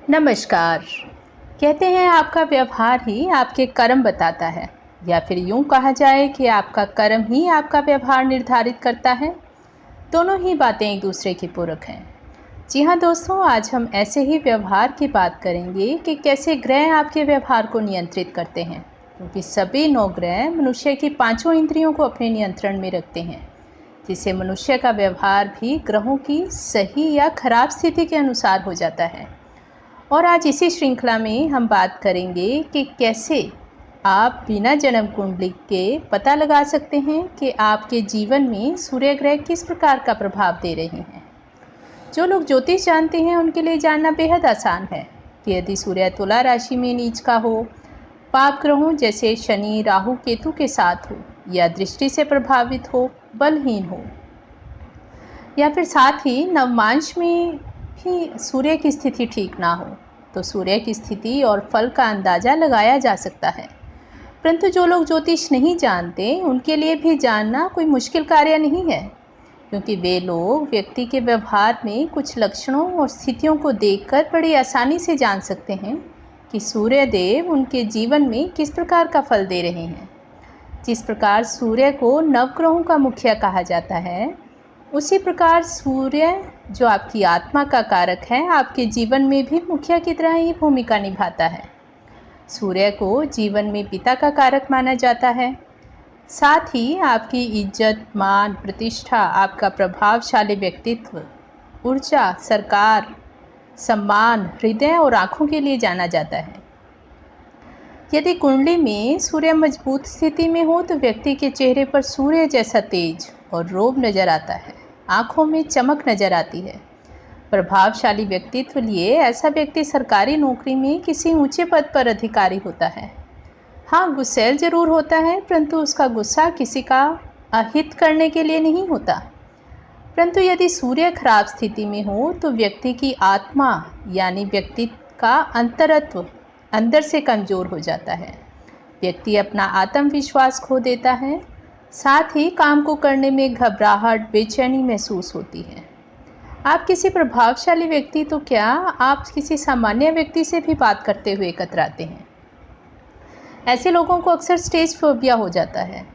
नमस्कार। कहते हैं आपका व्यवहार ही आपके कर्म बताता है, या फिर यूं कहा जाए कि आपका कर्म ही आपका व्यवहार निर्धारित करता है। दोनों ही बातें एक दूसरे की पूरक हैं। जी हाँ दोस्तों, आज हम ऐसे ही व्यवहार की बात करेंगे कि कैसे ग्रह आपके व्यवहार को नियंत्रित करते हैं, क्योंकि सभी 9 ग्रह मनुष्य की पांचों इंद्रियों को अपने नियंत्रण में रखते हैं, जिससे मनुष्य का व्यवहार भी ग्रहों की सही या खराब स्थिति के अनुसार हो जाता है। और आज इसी श्रृंखला में हम बात करेंगे कि कैसे आप बिना जन्म कुंडली के पता लगा सकते हैं कि आपके जीवन में सूर्य ग्रह किस प्रकार का प्रभाव दे रहे हैं। जो लोग ज्योतिष जानते हैं उनके लिए जानना बेहद आसान है कि यदि सूर्य तुला राशि में नीच का हो, पाप ग्रहों जैसे शनि, राहु, केतु के साथ हो, या दृष्टि से प्रभावित हो, बलहीन हो, या फिर साथ ही नवमांश में भी सूर्य की स्थिति ठीक ना हो, तो सूर्य की स्थिति और फल का अंदाज़ा लगाया जा सकता है। परंतु जो लोग ज्योतिष नहीं जानते उनके लिए भी जानना कोई मुश्किल कार्य नहीं है, क्योंकि वे लोग व्यक्ति के व्यवहार में कुछ लक्षणों और स्थितियों को देखकर बड़ी आसानी से जान सकते हैं कि सूर्य देव उनके जीवन में किस प्रकार का फल दे रहे हैं। जिस प्रकार सूर्य को नवग्रहों का मुखिया कहा जाता है, उसी प्रकार सूर्य जो आपकी आत्मा का कारक है, आपके जीवन में भी मुखिया की तरह ही भूमिका निभाता है। सूर्य को जीवन में पिता का कारक माना जाता है। साथ ही आपकी इज्जत, मान, प्रतिष्ठा, आपका प्रभावशाली व्यक्तित्व, ऊर्जा, सरकार, सम्मान, हृदय और आँखों के लिए जाना जाता है। यदि कुंडली में सूर्य मजबूत स्थिति में हो तो व्यक्ति के चेहरे पर सूर्य जैसा तेज और रोब नजर आता है, आंखों में चमक नजर आती है। प्रभावशाली व्यक्तित्व लिए ऐसा व्यक्ति सरकारी नौकरी में किसी ऊंचे पद पर अधिकारी होता है। हाँ, गुस्सैल जरूर होता है, परंतु उसका गुस्सा किसी का अहित करने के लिए नहीं होता। परंतु यदि सूर्य खराब स्थिति में हो तो व्यक्ति की आत्मा यानी व्यक्ति का अंतरत्व अंदर से कमज़ोर हो जाता है। व्यक्ति अपना आत्मविश्वास खो देता है। साथ ही काम को करने में घबराहट, बेचैनी महसूस होती है। आप किसी प्रभावशाली व्यक्ति तो क्या, आप किसी सामान्य व्यक्ति से भी बात करते हुए कतराते हैं। ऐसे लोगों को अक्सर स्टेज फोबिया हो जाता है।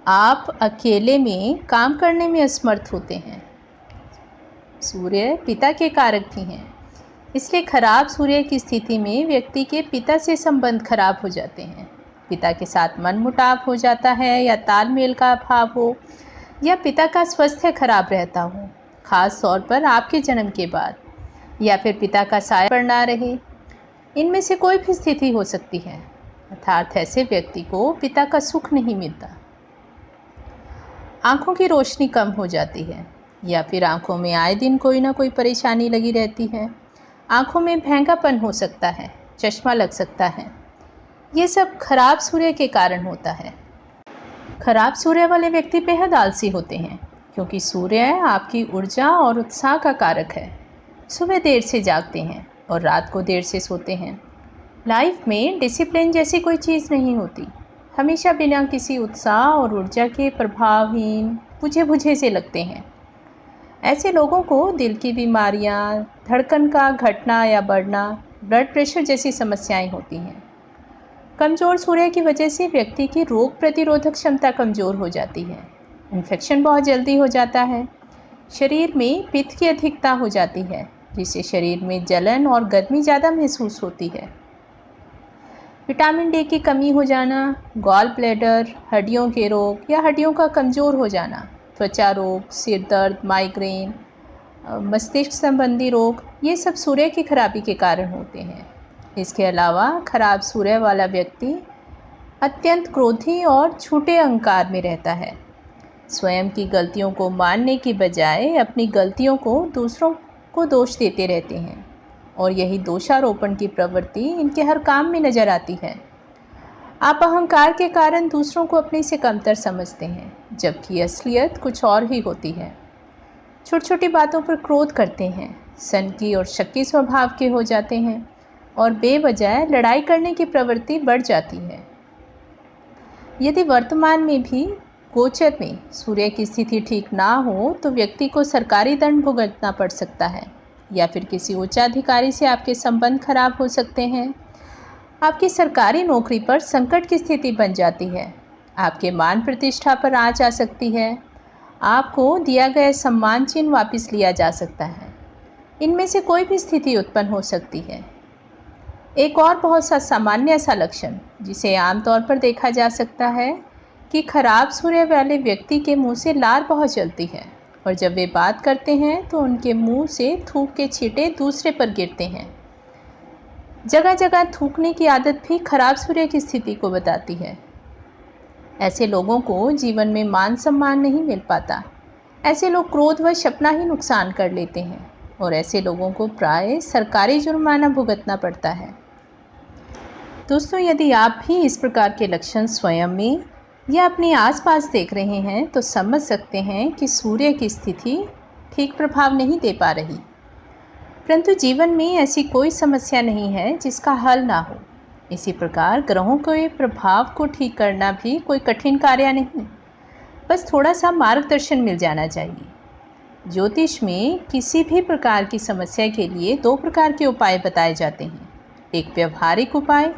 आप अकेले में काम करने में असमर्थ होते हैं। सूर्य पिता के कारक भी हैं, इसलिए खराब सूर्य की स्थिति में व्यक्ति के पिता से संबंध खराब हो जाते हैं। पिता के साथ मनमुटाव हो जाता है, या तालमेल का अभाव हो, या पिता का स्वास्थ्य खराब रहता हो, खास तौर पर आपके जन्म के बाद, या फिर पिता का साया पड़ ना रहे। इनमें से कोई भी स्थिति हो सकती है, अर्थात ऐसे व्यक्ति को पिता का सुख नहीं मिलता। आँखों की रोशनी कम हो जाती है, या फिर आँखों में आए दिन कोई ना कोई परेशानी लगी रहती है। आँखों में भैंगापन हो सकता है, चश्मा लग सकता है। ये सब खराब सूर्य के कारण होता है। खराब सूर्य वाले व्यक्ति बेहद आलसी होते हैं, क्योंकि सूर्य आपकी ऊर्जा और उत्साह का कारक है। सुबह देर से जागते हैं और रात को देर से सोते हैं। लाइफ में डिसिप्लिन जैसी कोई चीज़ नहीं होती। हमेशा बिना किसी उत्साह और ऊर्जा के प्रभावहीन, बुझे बुझे से लगते हैं। ऐसे लोगों को दिल की बीमारियां, धड़कन का घटना या बढ़ना, ब्लड प्रेशर जैसी समस्याएं होती हैं। कमज़ोर सूर्य की वजह से व्यक्ति की रोग प्रतिरोधक क्षमता कमज़ोर हो जाती है। इन्फेक्शन बहुत जल्दी हो जाता है। शरीर में पित्त की अधिकता हो जाती है, जिससे शरीर में जलन और गर्मी ज़्यादा महसूस होती है। विटामिन डी की कमी हो जाना, गॉल ब्लैडर, हड्डियों के रोग या हड्डियों का कमज़ोर हो जाना, त्वचा रोग, सिर दर्द, माइग्रेन, मस्तिष्क संबंधी रोग, ये सब सूर्य की खराबी के कारण होते हैं। इसके अलावा खराब सूर्य वाला व्यक्ति अत्यंत क्रोधी और झूठे अहंकार में रहता है। स्वयं की गलतियों को मानने की बजाय अपनी गलतियों को दूसरों को दोष देते रहते हैं, और यही दोषारोपण की प्रवृत्ति इनके हर काम में नजर आती है। आप अहंकार के कारण दूसरों को अपने से कमतर समझते हैं, जबकि असलियत कुछ और ही होती है। छोटी छोटी बातों पर क्रोध करते हैं, सनकी और शक्की स्वभाव के हो जाते हैं, और बेवजह लड़ाई करने की प्रवृत्ति बढ़ जाती है। यदि वर्तमान में भी गोचर में सूर्य की स्थिति ठीक ना हो तो व्यक्ति को सरकारी दंड भुगतना पड़ सकता है। या फिर किसी उच्चाधिकारी से आपके संबंध खराब हो सकते हैं। आपकी सरकारी नौकरी पर संकट की स्थिति बन जाती है। आपके मान प्रतिष्ठा पर आँच आ सकती है। आपको दिया गया सम्मान चिन्ह वापस लिया जा सकता है। इनमें से कोई भी स्थिति उत्पन्न हो सकती है। एक और बहुत सा सामान्य सा लक्षण जिसे आमतौर पर देखा जा सकता है कि खराब सूर्य वाले व्यक्ति के मुंह से लार बहुत जलती है और जब वे बात करते हैं तो उनके मुंह से थूक के छींटे दूसरे पर गिरते हैं। जगह जगह थूकने की आदत भी खराब सूर्य की स्थिति को बताती है। ऐसे लोगों को जीवन में मान सम्मान नहीं मिल पाता। ऐसे लोग क्रोधवश अपना ही नुकसान कर लेते हैं और ऐसे लोगों को प्राय सरकारी जुर्माना भुगतना पड़ता है। दोस्तों, यदि आप भी इस प्रकार के लक्षण स्वयं में या अपने आसपास देख रहे हैं तो समझ सकते हैं कि सूर्य की स्थिति ठीक प्रभाव नहीं दे पा रही। परंतु जीवन में ऐसी कोई समस्या नहीं है जिसका हल ना हो। इसी प्रकार ग्रहों के प्रभाव को ठीक करना भी कोई कठिन कार्य नहीं, बस थोड़ा सा मार्गदर्शन मिल जाना चाहिए। ज्योतिष में किसी भी प्रकार की समस्या के लिए दो प्रकार के उपाय बताए जाते हैं। एक व्यवहारिक उपाय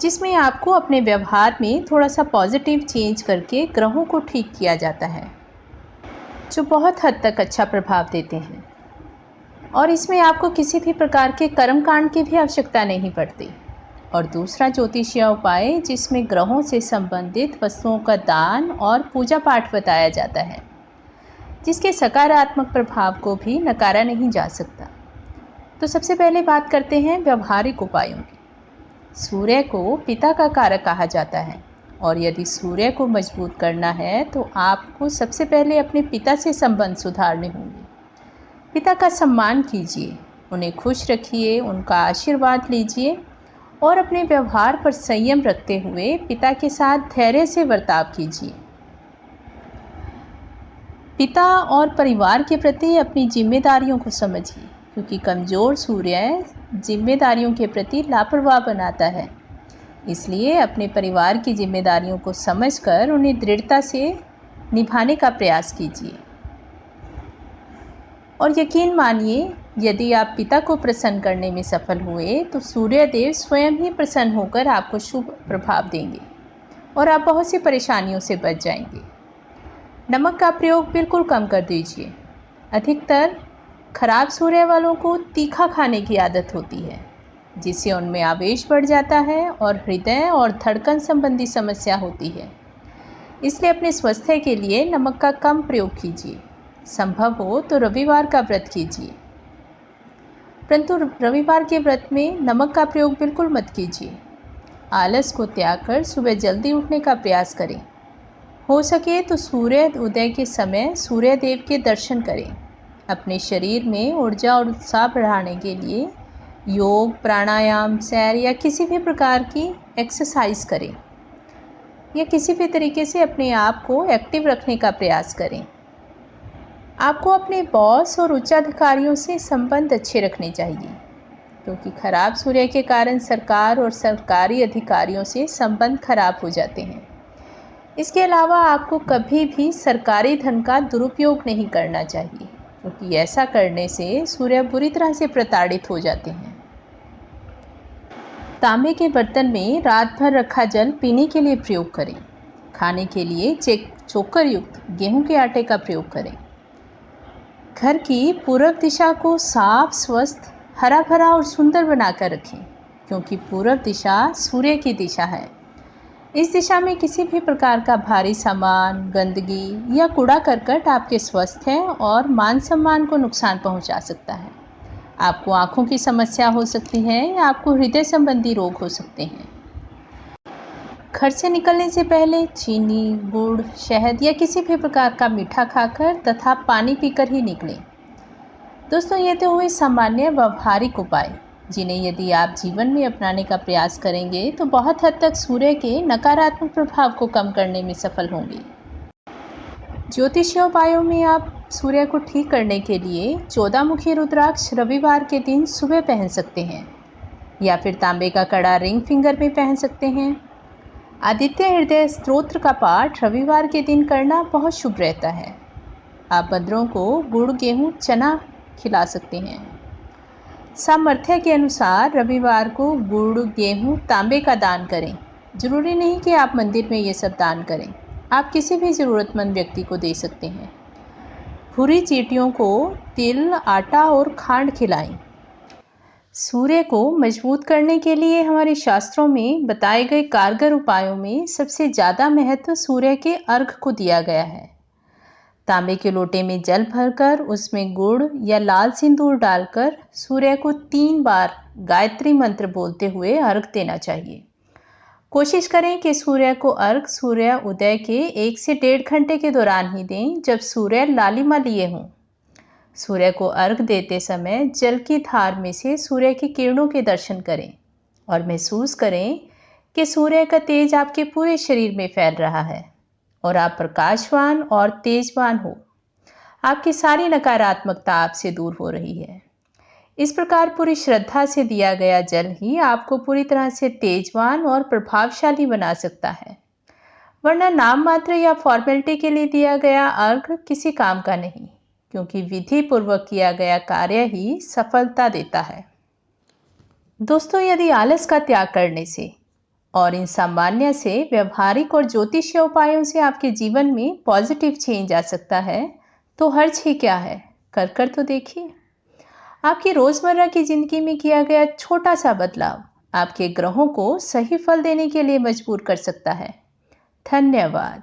जिसमें आपको अपने व्यवहार में थोड़ा सा पॉजिटिव चेंज करके ग्रहों को ठीक किया जाता है, जो बहुत हद तक अच्छा प्रभाव देते हैं और इसमें आपको किसी भी प्रकार के कर्मकांड की भी आवश्यकता नहीं पड़ती। और दूसरा ज्योतिषीय उपाय जिसमें ग्रहों से संबंधित वस्तुओं का दान और पूजा पाठ बताया जाता है, जिसके सकारात्मक प्रभाव को भी नकारा नहीं जा सकता। तो सबसे पहले बात करते हैं व्यवहारिक उपायों की। सूर्य को पिता का कारक कहा जाता है और यदि सूर्य को मजबूत करना है तो आपको सबसे पहले अपने पिता से संबंध सुधारने होंगे। पिता का सम्मान कीजिए, उन्हें खुश रखिए, उनका आशीर्वाद लीजिए और अपने व्यवहार पर संयम रखते हुए पिता के साथ धैर्य से बर्ताव कीजिए। पिता और परिवार के प्रति अपनी जिम्मेदारियों को समझिए, क्योंकि कमज़ोर सूर्य जिम्मेदारियों के प्रति लापरवाह बनाता है। इसलिए अपने परिवार की जिम्मेदारियों को समझकर उन्हें दृढ़ता से निभाने का प्रयास कीजिए और यकीन मानिए, यदि आप पिता को प्रसन्न करने में सफल हुए तो सूर्यदेव स्वयं ही प्रसन्न होकर आपको शुभ प्रभाव देंगे और आप बहुत सी परेशानियों से बच जाएंगे। नमक का प्रयोग बिल्कुल कम कर दीजिए। अधिकतर खराब सूर्य वालों को तीखा खाने की आदत होती है, जिससे उनमें आवेश बढ़ जाता है और हृदय और धड़कन संबंधी समस्या होती है। इसलिए अपने स्वास्थ्य के लिए नमक का कम प्रयोग कीजिए। संभव हो तो रविवार का व्रत कीजिए, परंतु रविवार के व्रत में नमक का प्रयोग बिल्कुल मत कीजिए। आलस को त्याग कर सुबह जल्दी उठने का प्रयास करें। हो सके तो सूर्य उदय के समय सूर्य देव के दर्शन करें। अपने शरीर में ऊर्जा और उत्साह बढ़ाने के लिए योग, प्राणायाम, सैर या किसी भी प्रकार की एक्सरसाइज करें या किसी भी तरीके से अपने आप को एक्टिव रखने का प्रयास करें। आपको अपने बॉस और उच्चाधिकारियों से संबंध अच्छे रखने चाहिए, क्योंकि खराब सूर्य के कारण सरकार और सरकारी अधिकारियों से संबंध खराब हो जाते हैं। इसके अलावा आपको कभी भी सरकारी धन का दुरुपयोग नहीं करना चाहिए, क्योंकि ऐसा करने से सूर्य बुरी तरह से प्रताड़ित हो जाते हैं। तांबे के बर्तन में रात भर रखा जल पीने के लिए प्रयोग करें। खाने के लिए चोकर युक्त गेहूं के आटे का प्रयोग करें। घर की पूर्व दिशा को साफ, स्वस्थ, हरा भरा और सुंदर बनाकर रखें, क्योंकि पूर्व दिशा सूर्य की दिशा है। इस दिशा में किसी भी प्रकार का भारी सामान, गंदगी या कूड़ा करकट आपके स्वास्थ्य और मान सम्मान को नुकसान पहुंचा सकता है। आपको आँखों की समस्या हो सकती है या आपको हृदय संबंधी रोग हो सकते हैं। घर से निकलने से पहले चीनी, गुड़, शहद या किसी भी प्रकार का मीठा खाकर तथा पानी पीकर ही निकलें। दोस्तों, ये तो हुए सामान्य व्यवहारिक उपाय, जिन्हें यदि आप जीवन में अपनाने का प्रयास करेंगे तो बहुत हद तक सूर्य के नकारात्मक प्रभाव को कम करने में सफल होंगे। ज्योतिषीय उपायों में आप सूर्य को ठीक करने के लिए 14 मुखी रुद्राक्ष रविवार के दिन सुबह पहन सकते हैं या फिर तांबे का कड़ा रिंग फिंगर में पहन सकते हैं। आदित्य हृदय स्तोत्र का पाठ रविवार के दिन करना बहुत शुभ रहता है। आप बंदरों को गुड़, गेहूँ, चना खिला सकते हैं। सामर्थ्य के अनुसार रविवार को गुड़, गेहूं, तांबे का दान करें। जरूरी नहीं कि आप मंदिर में ये सब दान करें, आप किसी भी ज़रूरतमंद व्यक्ति को दे सकते हैं। भूरी चींटियों को तिल, आटा और खांड खिलाएं। सूर्य को मजबूत करने के लिए हमारे शास्त्रों में बताए गए कारगर उपायों में सबसे ज़्यादा महत्व सूर्य के अर्घ को दिया गया है। तांबे के लोटे में जल भरकर उसमें गुड़ या लाल सिंदूर डालकर सूर्य को 3 बार गायत्री मंत्र बोलते हुए अर्घ देना चाहिए। कोशिश करें कि सूर्य को अर्घ सूर्य उदय के 1 से 1.5 घंटे के दौरान ही दें, जब सूर्य लालिमा लिए हों। सूर्य को अर्घ देते समय जल की धार में से सूर्य की किरणों के दर्शन करें और महसूस करें कि सूर्य का तेज आपके पूरे शरीर में फैल रहा है और आप प्रकाशवान और तेजवान हो। आपकी सारी नकारात्मकता आपसे दूर हो रही है। इस प्रकार पूरी श्रद्धा से दिया गया जल ही आपको पूरी तरह से तेजवान और प्रभावशाली बना सकता है, वरना नाम मात्र या फॉर्मेलिटी के लिए दिया गया अर्घ किसी काम का नहीं, क्योंकि विधि पूर्वक किया गया कार्य ही सफलता देता है। दोस्तों, यदि आलस का त्याग करने से और इन सामान्य से व्यवहारिक और ज्योतिषीय उपायों से आपके जीवन में पॉजिटिव चेंज आ सकता है, तो हर्ज ही क्या है, कर तो देखिए। आपकी रोजमर्रा की जिंदगी में किया गया छोटा सा बदलाव आपके ग्रहों को सही फल देने के लिए मजबूर कर सकता है। धन्यवाद।